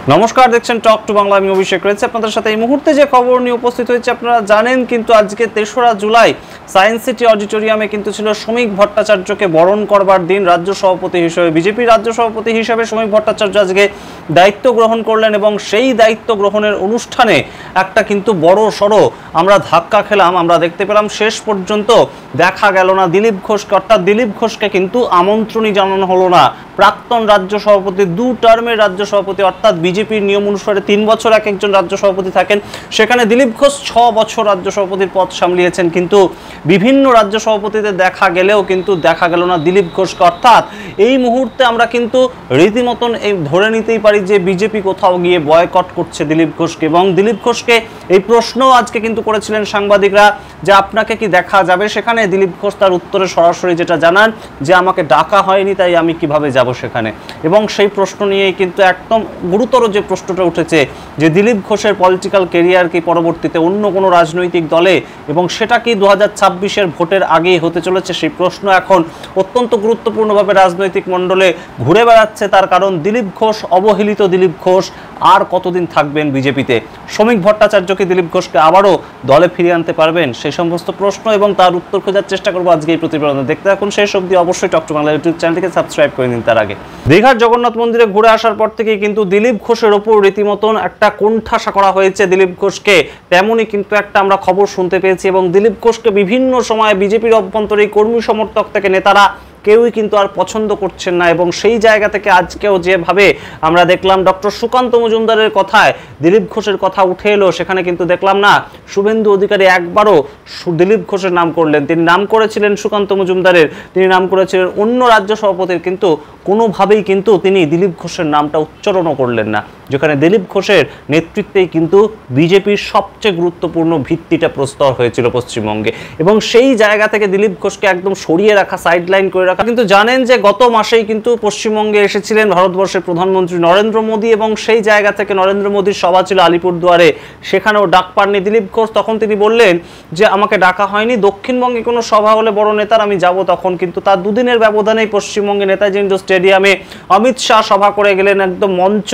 নমস্কার, দেখছেন talk to Bangla. আমি অভিষেক রয়েছে আপনাদের সাথে। এই মুহূর্তে যে খবর নিয়ে উপস্থিত হয়েছে আপনারা জানেন, কিন্তু আজকে ৩রা জুলাই সায়েন্স সিটি অডিটোরিয়ামে কিন্তু ছিল শ্রমিক ভট্টাচার্যকে বরণ করবার দিন। রাজ্য সভাপতি হিসেবে, বিজেপির রাজ্য সভাপতি হিসেবে শ্রমিক ভট্টাচার্য আজকে দায়িত্ব গ্রহণ করলেন এবং সেই দায়িত্ব গ্রহণের অনুষ্ঠানে একটা কিন্তু বড় সড়ো আমরা ধাক্কা খেলাম। আমরা দেখতে পেলাম শেষ পর্যন্ত দেখা গেল না দিলীপ ঘোষকে, অর্থাৎ দিলীপ ঘোষকে কিন্তু আমন্ত্রণই জানানো হলো না। প্রাক্তন রাজ্য সভাপতি, 2 টার্মের রাজ্য সভাপতি, অর্থাৎ বিজেপির নিয়ম অনুসারে 3 বছর এক একজন রাজ্য সভাপতি থাকেন, সেখানে দিলীপ ঘোষ 6 বছর রাজ্য সভাপতির পদ সামলিয়েছেন। কিন্তু বিভিন্ন রাজ্য সভাপতিদের দেখা গেলেও কিন্তু দেখা গেল না দিলীপ ঘোষকে। অর্থাৎ এই মুহূর্তে আমরা কিন্তু রীতিমতন এই ধরে নিতেই পারি যে বিজেপি কোথাও গিয়ে বয়কট করছে দিলীপ ঘোষকে। এবং দিলীপ ঘোষকে এই প্রশ্নও আজকে কিন্তু করেছিলেন সাংবাদিকরা যে আপনাকে কি দেখা যাবে সেখানে। দিলীপ ঘোষ তার উত্তরে সরাসরি যেটা জানান যে আমাকে ডাকা হয়নি, তাই আমি কিভাবে যাব সেখানে। এবং সেই প্রশ্ন নিয়েই কিন্তু একদম গুরুতর যে প্রশ্নটা উঠেছে যে দিলীপ ঘোষের পলিটিক্যাল কেরিয়ার কি পরবর্তীতে অন্য কোনো রাজনৈতিক দলে, এবং সেটা কি 2026-এর ভোটের আগেই হতে চলেছে, সেই প্রশ্ন এখন অত্যন্ত গুরুত্বপূর্ণভাবে রাজনৈতিক মণ্ডলে ঘুরে বেড়াচ্ছে। তার কারণ দিলীপ ঘোষ, অবহেলিত দিলীপ ঘোষ আর কতদিন থাকবেন বিজেপিতে? শ্রমিক ভট্টাচার্যকে দিলীপ ঘোষকে আবারও দলে ফিরিয়ে আনতে পারবেন? সেই সমস্ত প্রশ্ন এবং তার উত্তর খোঁজার চেষ্টা করবো আজকে এই প্রতিবেদনে। দেখতে থাকুন শেষ অবধি। অবশ্যই টক টু বাংলা ইউটিউব চ্যানেলটিকে সাবস্ক্রাইব করে নিন। তার আগে, দীঘার জগন্নাথ মন্দিরে ঘুরে আসার পর থেকেই কিন্তু দিলীপ ঘোষের ওপর রীতিমতন একটা কোণঠাসা করা হয়েছে দিলীপ ঘোষকে, তেমনই কিন্তু একটা আমরা খবর শুনতে পেয়েছি। এবং দিলীপ ঘোষকে বিভিন্ন সময় বিজেপির অভ্যন্তরে কর্মী সমর্থক থেকে নেতারা কেউই কিন্তু আর পছন্দ করছেন না। এবং সেই জায়গা থেকে আজকেও যেভাবে আমরা দেখলাম ডক্টর সুকান্ত মজুমদারের কথায় দিলীপ ঘোষের কথা উঠে এলো, সেখানে কিন্তু দেখলাম না শুভেন্দু অধিকারী একবারও দিলীপ ঘোষের নাম করলেন। তিনি নাম করেছিলেন সুকান্ত মজুমদারের, তিনি নাম করেছিলেন অন্য রাজ্য সভাপতির, কিন্তু কোনোভাবেই কিন্তু তিনি দিলীপ ঘোষের নামটা উচ্চারণও করলেন না, যেখানে দিলীপ ঘোষের নেতৃত্বেই কিন্তু বিজেপির সবচেয়ে গুরুত্বপূর্ণ ভিত্তিটা প্রস্তর হয়েছিল পশ্চিমবঙ্গে। এবং সেই জায়গা থেকে দিলীপ ঘোষকে একদম সরিয়ে রাখা, সাইডলাইন করে রাখা। কিন্তু জানেন যে গত মাসেই কিন্তু পশ্চিমবঙ্গে এসেছিলেন ভারতবর্ষের প্রধানমন্ত্রী নরেন্দ্র মোদী, এবং সেই জায়গা থেকে নরেন্দ্র মোদীর সভা ছিল আলিপুরদুয়ারে, সেখানেও ডাক পাননি দিলীপ ঘোষ। তখন তিনি বললেন যে আমাকে ডাকা হয়নি, দক্ষিণবঙ্গে কোনো সভা হলে বড় নেতার আমি যাব তখন। কিন্তু তার 2 দিনের ব্যবধানেই পশ্চিমবঙ্গে নেতাজি ইন্ডোর স্টেডিয়ামে অমিত শাহ সভা করে গেলেন, একদম মঞ্চ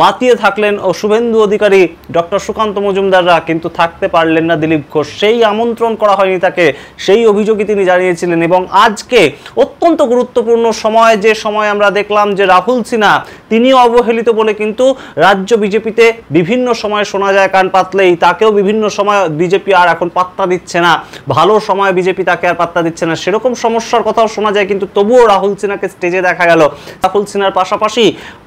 মাতিয়ে থাকলেন ও শুভেন্দু অধিকারী, ডক্টর সুকান্ত মজুমদাররা, কিন্তু থাকতে পারলেন না দিলীপ ঘোষ। সেই আমন্ত্রণ করা হয়নি তাকে, সেই অভিযোগই তিনি জানিয়েছিলেন। এবং আজকে অত্যন্ত গুরুত্বপূর্ণ সময়, যে সময় আমরা দেখলাম যে রাহুল সিনহা তিনিও অবহেলিত বলে কিন্তু রাজ্য বিজেপিতে বিভিন্ন সময় শোনা যায় কান পাতলেই, তাকেও বিভিন্ন সময় বিজেপি আর এখন পাত্তা দিচ্ছে না, ভালো সময় বিজেপি তাকে আর পাত্তা দিচ্ছে না, সেরকম সমস্যার কথাও শোনা যায়। কিন্তু তবুও রাহুল সিনহাকে স্টেজে দেখা গেল। রাহুল সিনহার পাশাপাশি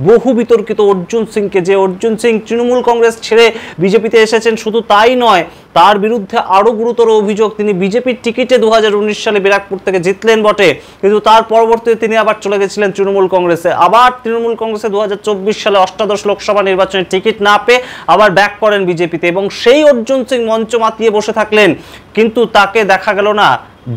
বহু বিতর্কিত অর্জুন সিংকে, যে অর্জুন সিং তৃণমূল কংগ্রেস ছেড়ে বিজেপিতে এসেছেন, শুধু তাই নয় তার বিরুদ্ধে আরো গুরুতর অভিযোগ, তিনি বিজেপির টিকিটে 2019 সালে ব্যারাকপুর থেকে জিতলেন বটে, কিন্তু তার পরবর্তীতে তিনি আবার চলে গেছিলেন তৃণমূল কংগ্রেসে। আবার তৃণমূল কংগ্রেসে 2024 সালে অষ্টাদশ লোকসভা নির্বাচনের টিকিট না পেয়ে আবার ব্যাক করেন বিজেপিতে। এবং সেই অর্জুন সিং মঞ্চ মাতিয়ে বসে থাকলেন, কিন্তু তাকে দেখা গেল না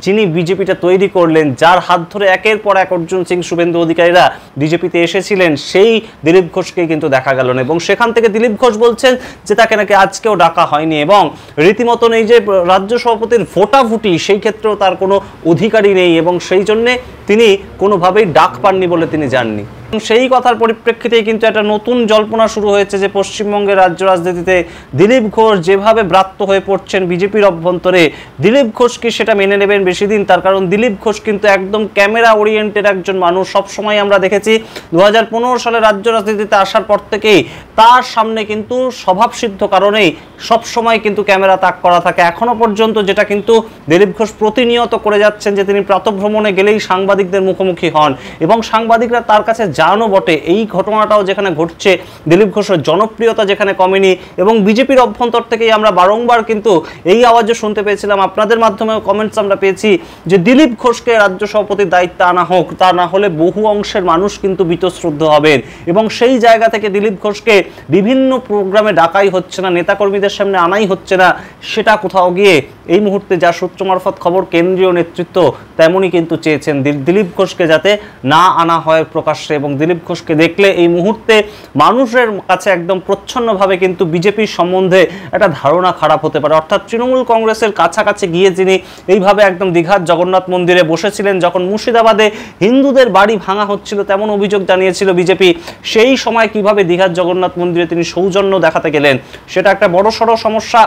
যিনি বিজেপিটা তৈরি করলেন, যার হাত ধরে একের পর এক অর্জুন সিং, শুভেন্দু অধিকারীরা বিজেপিতে এসেছিলেন, সেই দিলীপ ঘোষকেই কিন্তু দেখা গেল না। এবং সেখান থেকে দিলীপ ঘোষ বলছেন যে তাকে নাকি আজকেও ডাকা হয়নি। এবং রীতিমতন এই যে রাজ্য সভাপতির ভোটাভুটি, সেই ক্ষেত্রেও তার কোনো অধিকারই নেই, এবং সেই জন্যে তিনি কোনোভাবেই ডাক পাননি বলে তিনি জাননি। সেই কথার পরিপ্রেক্ষিতেই কিন্তু একটা নতুন জল্পনা শুরু হয়েছে যে পশ্চিমবঙ্গের রাজ্য রাজনীতিতে দিলীপ ঘোষ যেভাবে ব্রাত্য হয়ে পড়ছেন বিজেপির অভ্যন্তরে, দিলীপ ঘোষ কি সেটা মেনে নেবেন বেশি দিন? তার কারণ দিলীপ ঘোষ কিন্তু একদম ক্যামেরা ওরিয়েন্টেড একজন মানুষ। সবসময় আমরা দেখেছি 2015 সালে রাজ্য রাজনীতিতে আসার পর থেকেই তার সামনে কিন্তু স্বভাবসিদ্ধ কারণেই সবসময় কিন্তু ক্যামেরা তাক করা থাকে। এখনো পর্যন্ত যেটা কিন্তু দিলীপ ঘোষ প্রতিনিয়ত করে যাচ্ছেন, যে তিনি প্রাতঃভ্রমণে গেলেই সাংবাদিকদের মুখোমুখি হন এবং সাংবাদিকরা তার কাছে জানো বটে। এই ঘটনাটাও যেখানে ঘটছে, দিলীপ ঘোষের জনপ্রিয়তা যেখানে কমেনি, এবং বিজেপির অভ্যন্তর থেকেই আমরা বারংবার কিন্তু এই আওয়াজও শুনতে পেয়েছিলাম, আপনাদের মাধ্যমে কমেন্টস আমরা পেয়েছি, যে দিলীপ ঘোষকে রাজ্য সভাপতির দায়িত্ব আনা হোক, তা না হলে বহু অংশের মানুষ কিন্তু বীতশ্রদ্ধ হবেন। এবং সেই জায়গা থেকে দিলীপ ঘোষকে বিভিন্ন প্রোগ্রামে ডাকাই হচ্ছে না, নেতাকর্মীদের সামনে আনাই হচ্ছে না, সেটা কোথাও গিয়ে এই মুহূর্তে যা সূত্র মারফত খবর, কেন্দ্রীয় নেতৃত্ব তেমনই কিন্তু চেয়েছেন দিলীপ ঘোষকে যাতে না আনা হয় প্রকাশ্যে। এবং এবং দিলীপ ঘোষকে দেখলে এই মুহূর্তে মানুষের কাছে একদম প্রচ্ছন্নভাবে কিন্তু বিজেপির সম্বন্ধে একটা ধারণা খারাপ হতে পারে। অর্থাৎ তৃণমূল কংগ্রেসের কাছাকাছি গিয়ে যিনি এইভাবে একদম দীঘার জগন্নাথ মন্দিরে বসেছিলেন, যখন মুর্শিদাবাদে হিন্দুদের বাড়ি ভাঙা হচ্ছিল তেমন অভিযোগ জানিয়েছিল বিজেপি, সেই সময় কিভাবে দীঘার জগন্নাথ মন্দিরে তিনি সৌজন্য দেখাতে গেলেন, সেটা একটা বড়সড় সমস্যা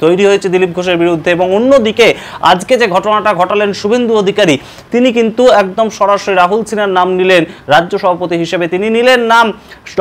তৈরি হয়েছে দিলীপ ঘোষের বিরুদ্ধে। এবং অন্যদিকে আজকে যে ঘটনাটা ঘটালেন শুভেন্দু অধিকারী, তিনি কিন্তু একদম সরাসরি রাহুল সিনহার নাম নিলেন রাজ্য সভাপতি হিসেবে, তিনি নিলেন নাম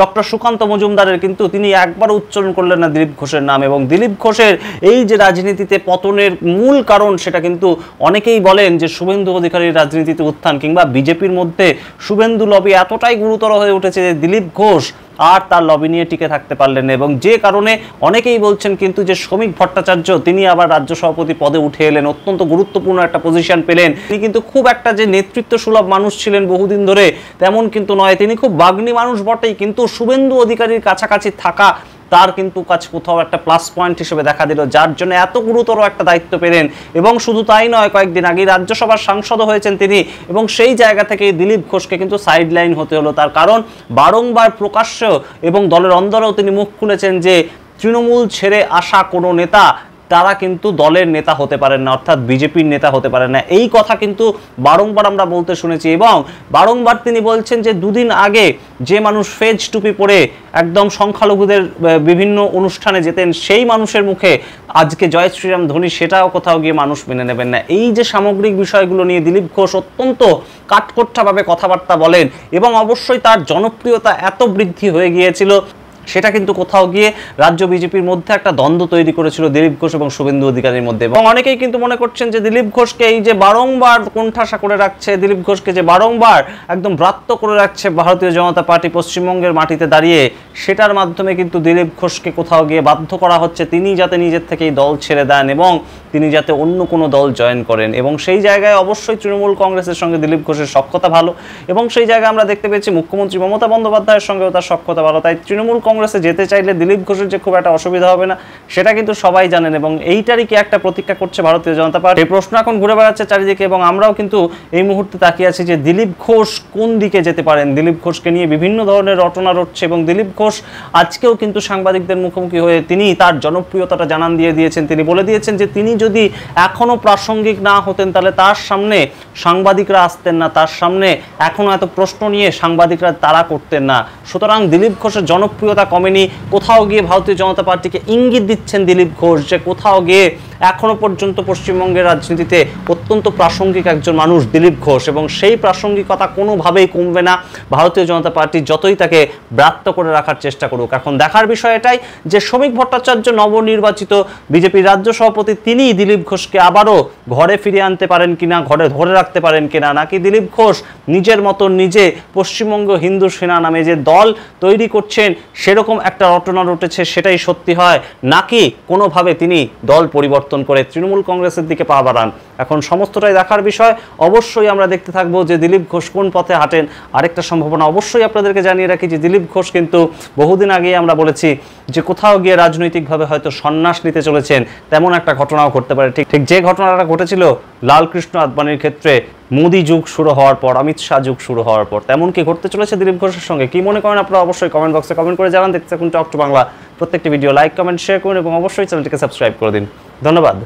ডক্টর সুকান্ত মজুমদারের, কিন্তু তিনি একবার উচ্চারণ করলেন না দিলীপ ঘোষের নাম। এবং দিলীপ ঘোষের এই যে রাজনীতিতে পতনের মূল কারণ, সেটা কিন্তু অনেকেই বলেন যে শুভেন্দু অধিকারীর রাজনীতিতে উত্থান কিংবা বিজেপির মধ্যে শুভেন্দু লবি এতটাই গুরুতর হয়ে উঠেছে যে দিলীপ ঘোষ আর তার লবি নিয়ে টিকে থাকতে পারলেন না। এবং যে কারণে অনেকেই বলছেন কিন্তু যে শ্রমিক ভট্টাচার্য তিনি আবার রাজ্য সভাপতি পদে উঠে এলেন, অত্যন্ত গুরুত্বপূর্ণ একটা পজিশন পেলেন। তিনি কিন্তু খুব একটা যে নেতৃত্ব সুলভ মানুষ ছিলেন বহুদিন ধরে তেমন কিন্তু নয়, তিনি খুব বাগ্মী মানুষ বটেই, কিন্তু শুভেন্দু অধিকারীর কাছাকাছি থাকা তার কিন্তু কাছে কোথাও একটা প্লাস পয়েন্ট হিসেবে দেখা দিল, যার জন্য এত গুরুতর একটা দায়িত্ব পেলেন। এবং শুধু তাই নয়, কয়েকদিন আগে রাজ্যসভার সাংসদও হয়েছেন তিনি, এবং সেই জায়গা থেকে দিলীপ ঘোষকে কিন্তু সাইডলাইন হতে হলো। তার কারণ বারংবার প্রকাশ্য এবং দলের অন্দরেও তিনি মুখ খুলেছেন যে তৃণমূল ছেড়ে আসা কোনো নেতা তারা কিন্তু দলের নেতা হতে পারেন না, অর্থাৎ বিজেপির নেতা হতে পারেন না। এই কথা কিন্তু বারংবার আমরা বলতে শুনেছি। এবং বারংবার তিনি বলছেন যে দুদিন আগে যে মানুষ ফেজ টুপি পরে একদম সংখ্যালঘুদের বিভিন্ন অনুষ্ঠানে যেতেন, সেই মানুষের মুখে আজকে জয় শ্রীরাম ধ্বনি, সেটাও কোথাও গিয়ে মানুষ মেনে নেবেন না। এই যে সামগ্রিক বিষয়গুলো নিয়ে দিলীপ ঘোষ অত্যন্ত কাঠখোট্টাভাবে কথাবার্তা বলেন, এবং অবশ্যই তার জনপ্রিয়তা এত বৃদ্ধি হয়ে গিয়েছিল, সেটা কিন্তু কোথাও গিয়ে রাজ্য বিজেপির মধ্যে একটা দ্বন্দ্ব তৈরি করেছিল দিলীপ ঘোষ এবং শুভেন্দু অধিকারীর মধ্যে। এবং অনেকেই কিন্তু মনে করছেন যে দিলীপ ঘোষকে এই যে বারংবার কোণঠাসা করে রাখছে, দিলীপ ঘোষকে যে বারংবার একদম ব্রাত্য করে রাখছে ভারতীয় জনতা পার্টি পশ্চিমবঙ্গের মাটিতে দাঁড়িয়ে, সেটার মাধ্যমে কিন্তু দিলীপ ঘোষকে কোথাও গিয়ে বাধ্য করা হচ্ছে তিনি যাতে নিজের থেকেই দল ছেড়ে দেন এবং তিনি যাতে অন্য কোনো দল জয়েন করেন। এবং সেই জায়গায় অবশ্যই তৃণমূল কংগ্রেসের সঙ্গে দিলীপ ঘোষের সখ্যতা ভালো, এবং সেই জায়গায় আমরা দেখতে পেয়েছি মুখ্যমন্ত্রী মমতা বন্দ্যোপাধ্যায়ের সঙ্গেও তার সখ্যতা ভালো। তাই তৃণমূল কংগ্রেসে যেতে চাইলে দিলীপ ঘোষের যে খুব একটা অসুবিধা হবে না, সেটা কিন্তু সবাই জানেন। এবং এইটারই কি একটা প্রতীক্ষা করছে ভারতীয় জনতা পার্টি, এই প্রশ্ন এখন ঘুরে বেড়াচ্ছে চারিদিকে। এবং আমরাও কিন্তু এই মুহূর্তে তাকিয়ে আছি যে দিলীপ ঘোষ কোন দিকে যেতে পারেন। দিলীপ ঘোষকে নিয়ে বিভিন্ন ধরনের রটনা রটছে, এবং দিলীপ ঘোষ আজকেও কিন্তু সাংবাদিকদের মুখোমুখি হয়ে তিনি তার জনপ্রিয়তাটা জানান দিয়ে দিয়েছেন। তিনি বলে দিয়েছেন যে তিনি যদি এখনো প্রাসঙ্গিক না হতেন তাহলে তার সামনে সাংবাদিকরা আসতেন না, তার সামনে এখনো এত প্রশ্ন নিয়ে সাংবাদিকরা তাড়া করতেন না। সুতরাং দিলীপ ঘোষের জনপ্রিয়তা কমেনি, কোথাও গিয়ে ভারতীয় জনতা পার্টিকে ইঙ্গিত দিচ্ছেন দিলীপ ঘোষ যে কোথাও গিয়ে এখনো পর্যন্ত পশ্চিমবঙ্গের রাজনীতিতে অত্যন্ত প্রাসঙ্গিক একজন মানুষ দিলীপ ঘোষ, এবং সেই প্রাসঙ্গিকতা কোনোভাবেই কমবে না ভারতীয় জনতা পার্টি যতই তাকে ব্রাত্য করে রাখার চেষ্টা করুক। এখন দেখার বিষয় এটাই যে শ্রমিক ভট্টাচার্য নবনির্বাচিত বিজেপির রাজ্য সভাপতি, তিনি দিলীপ ঘোষকে আবারও ঘরে ফিরিয়ে আনতে পারেন কিনা, ঘরে ধরে রাখতে পারেন কিনা, নাকি দিলীপ ঘোষ নিজের মতন নিজে পশ্চিমবঙ্গ হিন্দু সেনা নামে যে দল তৈরি করছেন সেরকম একটা রটনা রটেছে সেটাই সত্যি হয়, নাকি কোনোভাবে তিনি দল পরিবর্তন করে তৃণমূল কংগ্রেসের দিকে পা বাড়ান। এখন সমস্তটাই দেখার বিষয়। অবশ্যই আমরা দেখতে থাকবো যে দিলীপ ঘোষ কোন পথে হাঁটেন। আরেকটা সম্ভাবনা অবশ্যই আপনাদেরকে জানিয়ে রাখি যে দিলীপ ঘোষ কিন্তু বহুদিন আগেই আমরা বলেছি যে কোথাও গিয়ে রাজনৈতিকভাবে হয়তো সন্ন্যাস নিতে চলেছেন, তেমন একটা ঘটনাও ঘটতে পারে। ঠিক যে ঘটনাটা ঘটেছিল লালকৃষ্ণ আদবানির ক্ষেত্রে মোদি যুগ শুরু হওয়ার পর, অমিত শাহ যুগ শুরু হওয়ার পর, তেমন কি ঘটতে চলেছে দিলীপ ঘোষের সঙ্গে? কি মনে করেন আপনারা অবশ্যই কমেন্ট বক্সে কমেন্ট করে জানান। দেখতে থাকুন টক টু বাংলা। প্রত্যেকটি ভিডিও লাইক, কমেন্ট, শেয়ার করুন এবং অবশ্যই চ্যানেলটিকে সাবস্ক্রাইব করে দিন। ধন্যবাদ।